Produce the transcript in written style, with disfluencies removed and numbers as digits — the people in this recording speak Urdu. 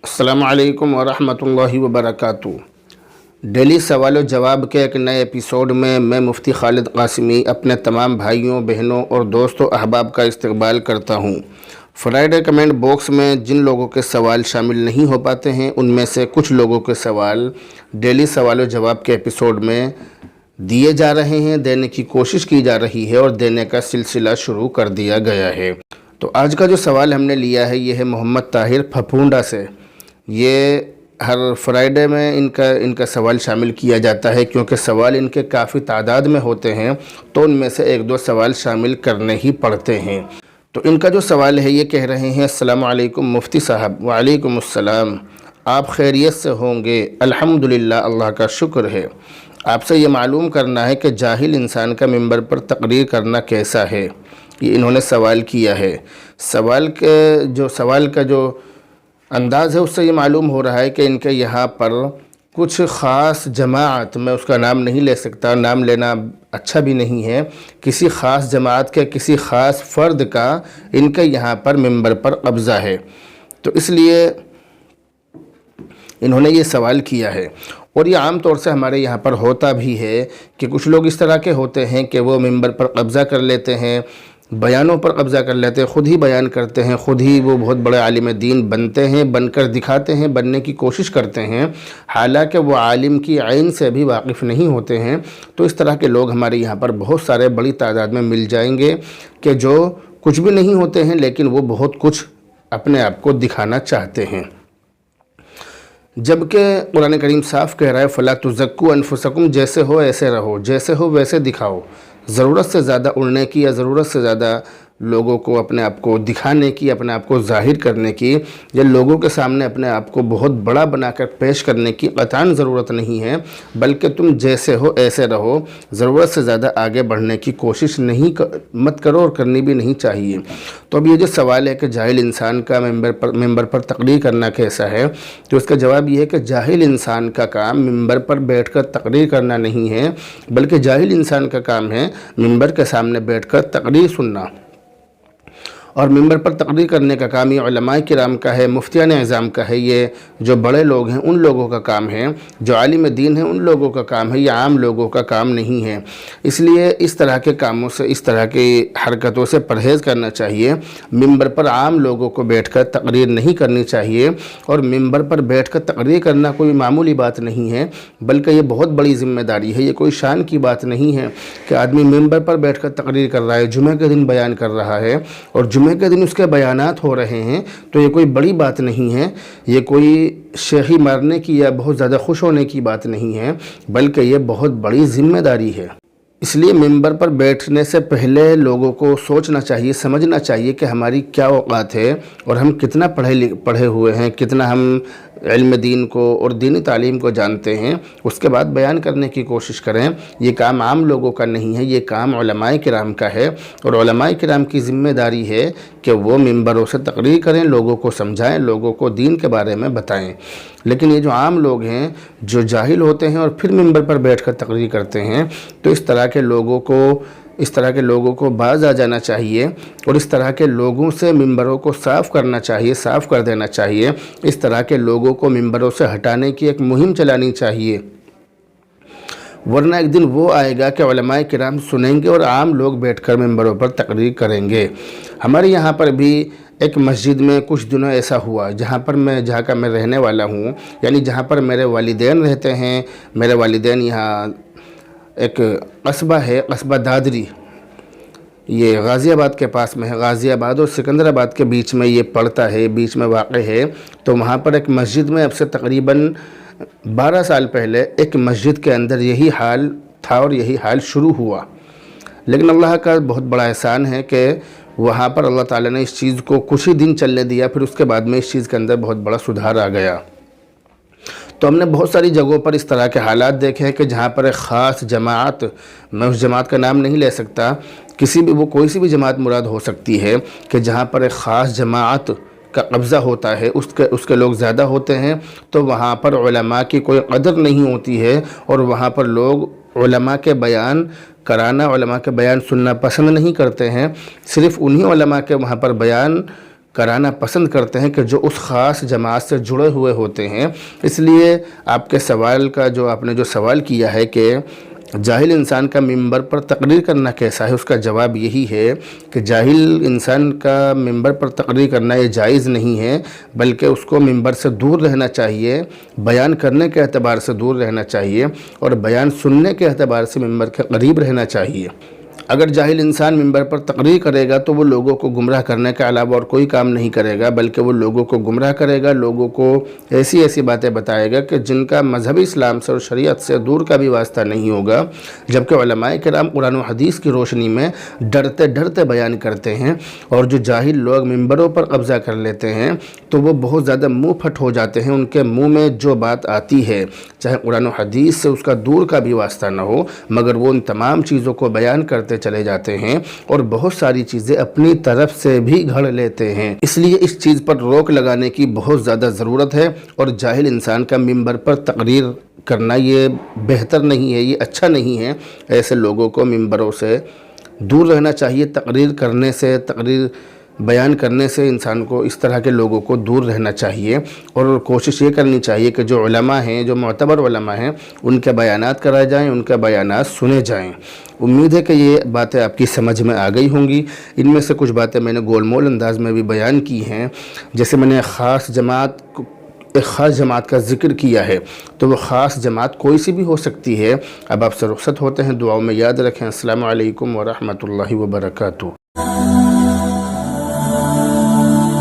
السلام علیکم ورحمۃ اللہ وبرکاتہ۔ ڈیلی سوال و جواب کے ایک نئے ایپیسوڈ میں مفتی خالد قاسمی اپنے تمام بھائیوں بہنوں اور دوستوں احباب کا استقبال کرتا ہوں۔ فرائیڈے کمنٹ باکس میں جن لوگوں کے سوال شامل نہیں ہو پاتے ہیں ان میں سے کچھ لوگوں کے سوال ڈیلی سوال و جواب کے ایپیسوڈ میں دیے جا رہے ہیں، دینے کی کوشش کی جا رہی ہے اور دینے کا سلسلہ شروع کر دیا گیا ہے۔ تو آج کا جو سوال ہم نے لیا ہے یہ ہے محمد طاہر پھپھونڈا سے۔ یہ ہر فرائیڈے میں ان کا سوال شامل کیا جاتا ہے کیونکہ سوال ان کے کافی تعداد میں ہوتے ہیں تو ان میں سے ایک دو سوال شامل کرنے ہی پڑتے ہیں۔ تو ان کا جو سوال ہے یہ کہہ رہے ہیں: السلام علیکم مفتی صاحب۔ وعلیکم السلام۔ آپ خیریت سے ہوں گے؟ الحمدللہ، اللہ کا شکر ہے۔ آپ سے یہ معلوم کرنا ہے کہ جاہل انسان کا منبر پر تقریر کرنا کیسا ہے، یہ انہوں نے سوال کیا ہے۔ سوال کا جو انداز ہے اس سے یہ معلوم ہو رہا ہے کہ ان کے یہاں پر کچھ خاص جماعت، میں اس کا نام نہیں لے سکتا، نام لینا اچھا بھی نہیں ہے، کسی خاص جماعت کے کسی خاص فرد کا ان کے یہاں پر منبر پر قبضہ ہے، تو اس لیے انہوں نے یہ سوال کیا ہے۔ اور یہ عام طور سے ہمارے یہاں پر ہوتا بھی ہے کہ کچھ لوگ اس طرح کے ہوتے ہیں کہ وہ منبر پر قبضہ کر لیتے ہیں، بیانوں پر قبضہ کر لیتے ہیں، خود ہی بیان کرتے ہیں، خود ہی وہ بہت بڑے عالم دین بنتے ہیں، بن کر دکھاتے ہیں، بننے کی کوشش کرتے ہیں، حالانکہ وہ عالم کی عین سے بھی واقف نہیں ہوتے ہیں۔ تو اس طرح کے لوگ ہمارے یہاں پر بہت سارے بڑی تعداد میں مل جائیں گے کہ جو کچھ بھی نہیں ہوتے ہیں لیکن وہ بہت کچھ اپنے آپ کو دکھانا چاہتے ہیں، جبکہ قرآن کریم صاف کہہ رہا ہے فَلَا تُزَكُّوا أَنفُسَكُمْ، جیسے ہو ایسے رہو، جیسے ہو ویسے دکھاؤ۔ ضرورت سے زیادہ اڑنے کی یا ضرورت سے زیادہ لوگوں کو اپنے آپ کو دکھانے کی، اپنے آپ کو ظاہر کرنے کی، یا لوگوں کے سامنے اپنے آپ کو بہت بڑا بنا کر پیش کرنے کی قطعاً ضرورت نہیں ہے، بلکہ تم جیسے ہو ایسے رہو۔ ضرورت سے زیادہ آگے بڑھنے کی کوشش مت کرو اور کرنی بھی نہیں چاہیے۔ تو اب یہ جو سوال ہے کہ جاہل انسان کا ممبر پر تقریر کرنا کیسا ہے، تو اس کا جواب یہ ہے کہ جاہل انسان کا کام ممبر پر بیٹھ کر تقریر کرنا نہیں ہے، بلکہ جاہل انسان کا کام ہے ممبر کے سامنے بیٹھ کر تقریر سننا۔ اور ممبر پر تقریر کرنے کا کام یہ علماء کرام کا ہے، مفتیان اعظام کا ہے، یہ جو بڑے لوگ ہیں ان لوگوں کا کام ہے، جو عالم دین ہیں ان لوگوں کا کام ہے، یہ عام لوگوں کا کام نہیں ہے۔ اس لیے اس طرح کے کاموں سے، اس طرح کی حرکتوں سے پرہیز کرنا چاہیے۔ ممبر پر عام لوگوں کو بیٹھ کر تقریر نہیں کرنی چاہیے، اور ممبر پر بیٹھ کر تقریر کرنا کوئی معمولی بات نہیں ہے، بلکہ یہ بہت بڑی ذمہ داری ہے۔ یہ کوئی شان کی بات نہیں ہے کہ آدمی ممبر پر بیٹھ کر تقریر کر رہا ہے، جمعہ کے دن بیان کر رہا ہے اور جمعہ کے دن اس کے بیانات ہو رہے ہیں، تو یہ کوئی بڑی بات نہیں ہے، یہ کوئی شیخی مارنے کی یا بہت زیادہ خوش ہونے کی بات نہیں ہے، بلکہ یہ بہت بڑی ذمہ داری ہے۔ اس لیے ممبر پر بیٹھنے سے پہلے لوگوں کو سوچنا چاہیے، سمجھنا چاہیے کہ ہماری کیا اوقات ہے اور ہم کتنا پڑھے ہوئے ہیں، کتنا ہم علم دین کو اور دینی تعلیم کو جانتے ہیں، اس کے بعد بیان کرنے کی کوشش کریں۔ یہ کام عام لوگوں کا نہیں ہے، یہ کام علماء کرام کا ہے، اور علماء کرام کی ذمہ داری ہے کہ وہ ممبروں سے تقریر کریں، لوگوں کو سمجھائیں، لوگوں کو دین کے بارے میں بتائیں۔ لیکن یہ جو عام لوگ ہیں جو جاہل ہوتے ہیں اور پھر ممبر پر بیٹھ کر تقریر کرتے ہیں، تو اس طرح کے لوگوں کو باز آ جانا چاہیے، اور اس طرح کے لوگوں سے ممبروں کو صاف کرنا چاہیے، صاف کر دینا چاہیے۔ اس طرح کے لوگوں کو ممبروں سے ہٹانے کی ایک مہم چلانی چاہیے، ورنہ ایک دن وہ آئے گا کہ علماء کرام سنیں گے اور عام لوگ بیٹھ کر ممبروں پر تقریر کریں گے۔ ہمارے یہاں پر بھی ایک مسجد میں کچھ دنوں ایسا ہوا جہاں کا میں رہنے والا ہوں، یعنی جہاں پر میرے والدین رہتے ہیں۔ میرے والدین یہاں ایک قصبہ ہے، قصبہ دادری، یہ غازی آباد کے پاس میں ہے، غازی آباد اور سکندر آباد کے بیچ میں یہ پڑتا ہے، بیچ میں واقع ہے۔ تو وہاں پر ایک مسجد میں اب سے تقریباً 12 سال پہلے ایک مسجد کے اندر یہی حال تھا اور یہی حال شروع ہوا، لیکن اللہ کا بہت بڑا احسان ہے کہ وہاں پر اللہ تعالیٰ نے اس چیز کو کچھ ہی دن چلنے دیا، پھر اس کے بعد میں اس چیز کے اندر بہت بڑا سدھار آ گیا۔ تو ہم نے بہت ساری جگہوں پر اس طرح کے حالات دیکھے ہیں کہ جہاں پر ایک خاص جماعت، میں اس جماعت کا نام نہیں لے سکتا، کوئی سی بھی جماعت مراد ہو سکتی ہے، کہ جہاں پر ایک خاص جماعت کا قبضہ ہوتا ہے، اس کے لوگ زیادہ ہوتے ہیں، تو وہاں پر علماء کی کوئی قدر نہیں ہوتی ہے، اور وہاں پر لوگ علماء کے بیان کرانا، علماء کے بیان سننا پسند نہیں کرتے ہیں۔ صرف انہی علماء کے وہاں پر بیان کرانا پسند کرتے ہیں کہ جو اس خاص جماعت سے جڑے ہوئے ہوتے ہیں۔ اس لیے آپ کے سوال کا آپ نے جو سوال کیا ہے کہ جاہل انسان کا ممبر پر تقریر کرنا کیسا ہے، اس کا جواب یہی ہے کہ جاہل انسان کا ممبر پر تقریر کرنا یہ جائز نہیں ہے، بلکہ اس کو ممبر سے دور رہنا چاہیے، بیان کرنے کے اعتبار سے دور رہنا چاہیے اور بیان سننے کے اعتبار سے ممبر کے قریب رہنا چاہیے۔ اگر جاہل انسان ممبر پر تقریر کرے گا تو وہ لوگوں کو گمراہ کرنے کے علاوہ اور کوئی کام نہیں کرے گا، بلکہ وہ لوگوں کو گمراہ کرے گا، لوگوں کو ایسی باتیں بتائے گا کہ جن کا مذہبی اسلام سے اور شریعت سے دور کا بھی واسطہ نہیں ہوگا، جبکہ علماء کرام قرآن و حدیث کی روشنی میں ڈرتے بیان کرتے ہیں۔ اور جو جاہل لوگ ممبروں پر قبضہ کر لیتے ہیں تو وہ بہت زیادہ منہ پھٹ ہو جاتے ہیں، ان کے منہ میں جو بات آتی ہے چاہے قرآن و حدیث سے اس کا دور کا بھی واسطہ نہ ہو، مگر وہ ان تمام چیزوں کو بیان کرتے چلے جاتے ہیں اور بہت ساری چیزیں اپنی طرف سے بھی گھڑ لیتے ہیں۔ اس لیے اس چیز پر روک لگانے کی بہت زیادہ ضرورت ہے، اور جاہل انسان کا ممبر پر تقریر کرنا یہ بہتر نہیں ہے، یہ اچھا نہیں ہے۔ ایسے لوگوں کو ممبروں سے دور رہنا چاہیے، تقریر کرنے سے، تقریر بیان کرنے سے انسان کو اس طرح کے لوگوں کو دور رہنا چاہیے، اور کوشش یہ کرنی چاہیے کہ جو علماء ہیں، جو معتبر علماء ہیں، ان کے بیانات کرائے جائیں، ان کے بیانات سنے جائیں۔ امید ہے کہ یہ باتیں آپ کی سمجھ میں آ گئی ہوں گی۔ ان میں سے کچھ باتیں میں نے گول مول انداز میں بھی بیان کی ہیں، جیسے میں نے ایک خاص جماعت کا ذکر کیا ہے، تو وہ خاص جماعت کوئی سی بھی ہو سکتی ہے۔ اب آپ سے رخصت ہوتے ہیں، دعاؤں میں یاد رکھیں۔ السلام علیکم ورحمۃ اللہ وبرکاتہ۔